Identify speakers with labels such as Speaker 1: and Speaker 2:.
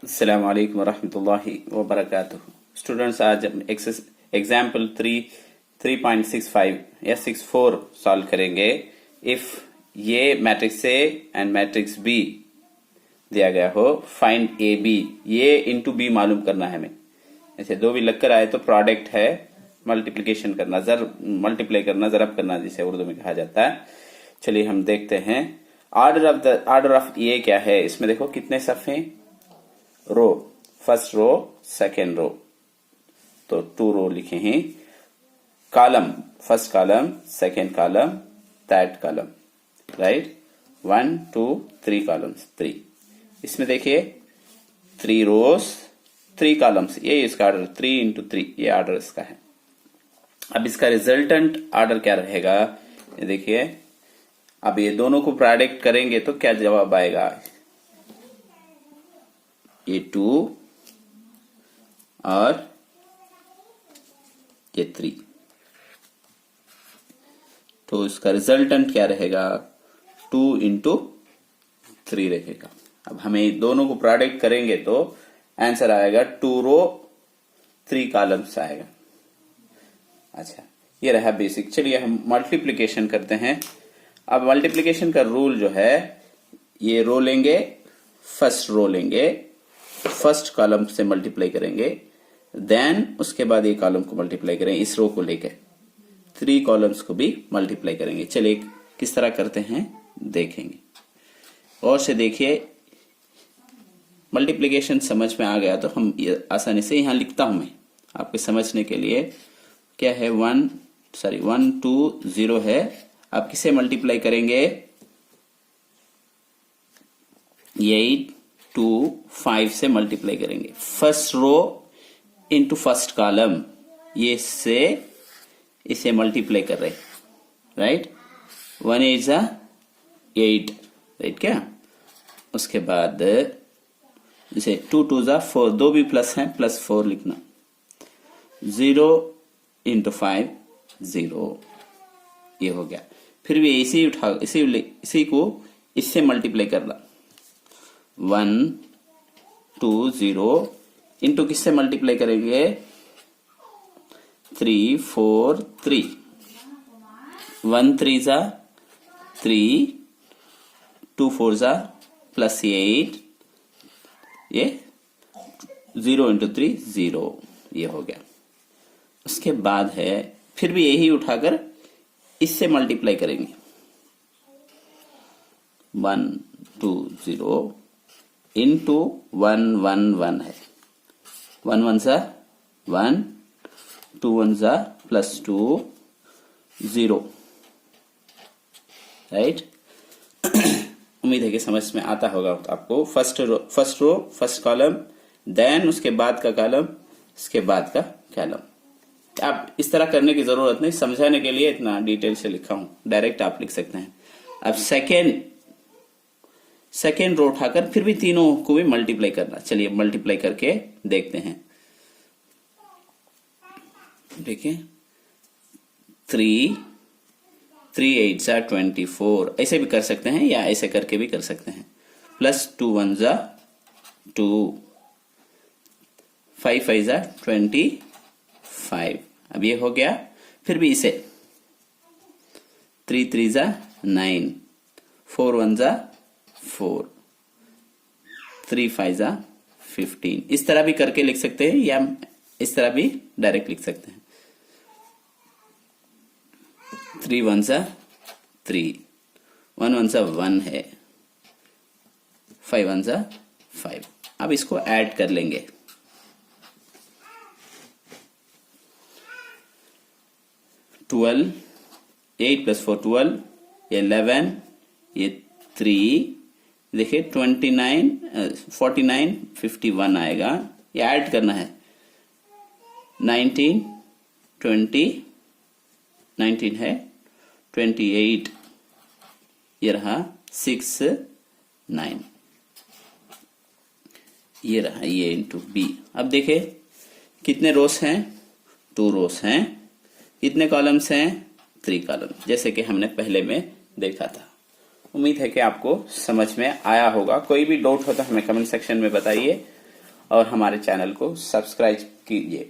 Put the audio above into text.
Speaker 1: अस्सलाम वालेकुम रहमतुल्लाहि व बरकातुहू। स्टूडेंट्स, आज एग्जाम्पल 3.65 या 64 सॉल्व करेंगे। इफ ये matrix A and matrix B दिया गया हो, फाइंड ए बी। ये इंटू बी मालूम करना है हमें। ऐसे दो भी लगकर आए तो प्रोडक्ट है, मल्टीप्लिकेशन करना, मल्टीप्लाई करना, जरब करना जिसे उर्दू में कहा जाता है। चलिए हम देखते हैं ऑर्डर ऑफ ये क्या है। इसमें देखो कितने सफ़े, रो, फर्स्ट रो, सेकेंड रो, तो 2 रो लिखे हैं। Column, first column, second column, third column, right. 1 2 3 columns, 3। इसमें देखिए 3 रोज 3 कॉलम्स, ये इसका ऑर्डर 3 इंटू 3, ये ऑर्डर इसका है। अब इसका रिजल्टेंट ऑर्डर क्या रहेगा, ये देखिए। अब ये दोनों को प्रोडक्ट करेंगे तो क्या जवाब आएगा, ये 2 और ये 3। तो इसका रिजल्टेंट क्या रहेगा, 2 इंटू 3 रहेगा। अब हमें दोनों को प्रोडक्ट करेंगे तो आंसर आएगा 2 रो 3 कॉलम्स आएगा। अच्छा, ये रहा बेसिक। चलिए हम मल्टीप्लिकेशन करते हैं। अब मल्टीप्लिकेशन का रूल जो है, ये रो लेंगे, फर्स्ट रो लेंगे, फर्स्ट कॉलम से मल्टीप्लाई करेंगे, देन उसके बाद ये कॉलम को मल्टीप्लाई करेंगे, इस रो को लेकर 3 कॉलम्स को भी मल्टीप्लाई करेंगे। चलिए किस तरह करते हैं देखेंगे। और से देखिए, मल्टीप्लिकेशन समझ में आ गया तो हम आसानी से यहां लिखता हूं मैं आपके समझने के लिए। क्या है, 1 2 0 है। आप किसे मल्टीप्लाई करेंगे, 8 2 5 से मल्टीप्लाई करेंगे। First row into first column, ये से इसे मल्टीप्लाई कर रहे, राइट। 1 8 8, राइट क्या। उसके बाद जैसे 2 2 4, 2 भी प्लस है, +4 लिखना। 0 इंटू 5 0, ये हो गया। फिर भी इसी को इससे मल्टीप्लाई करना। 1 2 0 इंटू किससे मल्टीप्लाई करेंगे, 3 4 3, 1 3 3, 2 4 +8, ये 0 इंटू 3 0, ये हो गया। उसके बाद है, फिर भी यही उठाकर इससे मल्टीप्लाई करेंगे। 1 2 0 इंटू 1 1 1 है, 1 1 1, 2 1 +2 0, राइट। उम्मीद है कि समझ में आता होगा आपको। First row first column, then उसके बाद का कॉलम, इसके बाद का कॉलम। आप इस तरह करने की जरूरत नहीं, समझाने के लिए इतना डिटेल से लिखा हूं, डायरेक्ट आप लिख सकते हैं। अब सेकेंड रो उठाकर फिर भी तीनों को भी मल्टीप्लाई करना। चलिए मल्टीप्लाई करके देखते हैं। देखिए 3 8 24, ऐसे भी कर सकते हैं या ऐसे करके भी कर सकते हैं। +2 1 2, 5 5 25। अब ये हो गया। फिर भी इसे 3 3 9, 4 1 4, 3 5 15। इस तरह भी करके लिख सकते हैं या इस तरह भी डायरेक्ट लिख सकते हैं। 3 1 3, 1 1 1 है, 5 1 5। अब इसको ऐड कर लेंगे। 12, 8 + 4 12, 11, ये 3, देखिए 29 49 51 आएगा। ये ऐड करना है। 19 20, 19 है, 28, ये रहा 6 9, ये रहा ये इंटू बी। अब देखिए कितने रोस हैं, 2 रोस हैं। कितने कॉलम्स हैं, 3 कॉलम, जैसे कि हमने पहले में देखा था। उम्मीद है कि आपको समझ में आया होगा। कोई भी डाउट हो तो हमें कमेंट सेक्शन में बताइए। और हमारे चैनल को सब्सक्राइब कीजिए।